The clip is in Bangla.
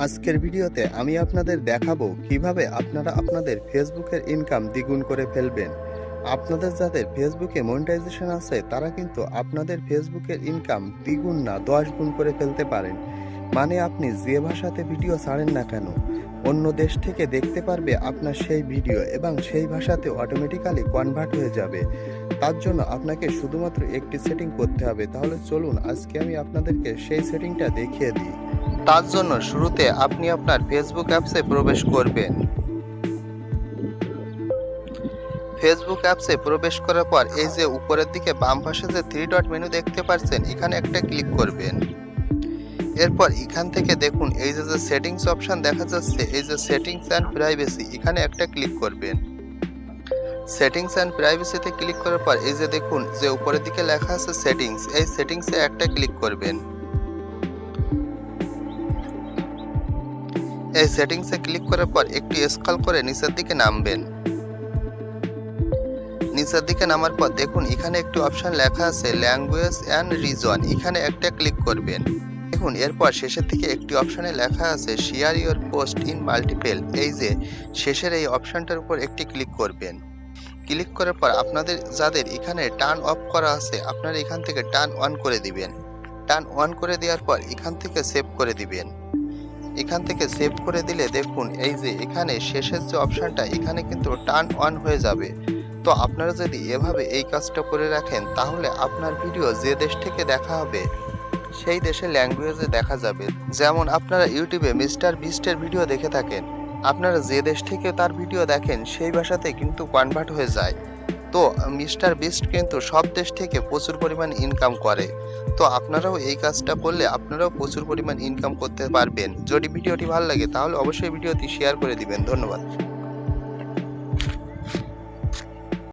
আজকের ভিডিওতে আমি আপনাদের দেখাবো কিভাবে আপনারা আপনাদের ফেসবুকের ইনকাম দ্বিগুণ করে ফেলবেন। আপনাদের যাদের ফেসবুকে মনিটাইজেশন আছে তারা কিন্তু আপনাদের ফেসবুকের ইনকাম দ্বিগুণ না 10 গুণ করে ফেলতে পারেন। মানে আপনি যে ভাষাতে ভিডিও ছাড়েন না কেন, অন্য দেশ থেকে দেখতে পারবে আপনার সেই ভিডিও এবং সেই ভাষাতে অটোমেটিক্যালি কনভার্ট হয়ে যাবে। তার জন্য আপনাকে শুধুমাত্র একটি সেটিং করতে হবে। তাহলে চলুন আজকে আমি আপনাদেরকে সেই সেটিংটা দেখিয়ে দিই। তার জন্য শুরুতে আপনি আপনার ফেসবুক অ্যাপসে প্রবেশ করবেন। ফেসবুক অ্যাপসে প্রবেশ করার পর এই যে উপরের দিকে বাম পাশে যে 3 ডট মেনু দেখতে পাচ্ছেন, এখানে একটা ক্লিক করবেন। এরপর এখান থেকে দেখুন এই যে সেটিংস অপশন দেখা যাচ্ছে, এই যে সেটিংস অ্যান্ড প্রাইভেসি, এখানে একটা ক্লিক করবেন। সেটিংস অ্যান্ড প্রাইভেসিতে ক্লিক করার পর এই যে দেখুন যে উপরের দিকে লেখা আছে সেটিংস, এই সেটিংসে একটা ক্লিক করবেন। এই সেটিংসে ক্লিক করার পর একটু স্ক্রল করে নিচের দিকে নামবেন। নিচের দিকে নামার পর দেখুন এখানে একটু অপশন লেখা আছে ল্যাঙ্গুয়েজ অ্যান্ড রিজন, এখানে একটা ক্লিক করবেন। দেখুন এরপর শেষের দিকে একটি অপশনে লেখা আছে share your post in multiple, এই যে শেষের এই অপশনটার উপর একটি ক্লিক করবেন। ক্লিক করার পর আপনাদের যাদের এখানে টার্ন অফ করা আছে আপনারা এখান থেকে টার্ন অন করে দিবেন। টার্ন অন করে দেওয়ার পর এখান থেকে সেভ করে দিবেন। এখান থেকে সেভ করে দিলে দেখুন এই যে এখানে শেষের যে অপশনটা এখানে কিন্তু টার্ন অন হয়ে যাবে। তো আপনারা যদি এভাবে এই কাজটা করে রাখেন তাহলে আপনার ভিডিও যে দেশ থেকে দেখা হবে সেই দেশের ল্যাঙ্গুয়েজে দেখা যাবে। যেমন আপনারা ইউটিউবে মিস্টার বিস্টের ভিডিও দেখে থাকেন, আপনারা যে দেশ থেকে তার ভিডিও দেখেন সেই ভাষাতে কিন্তু কনভার্ট হয়ে যায়। তো মিস্টার বিস্ট কিন্তু সব দেশ থেকে প্রচুর পরিমাণ ইনকাম করে। তো আপনারাও এই কাজটা করলে আপনারাও প্রচুর পরিমাণ ইনকাম করতে পারবেন। যদি ভিডিওটি ভালো লাগে তাহলে অবশ্যই ভিডিওটি শেয়ার করে দিবেন। ধন্যবাদ।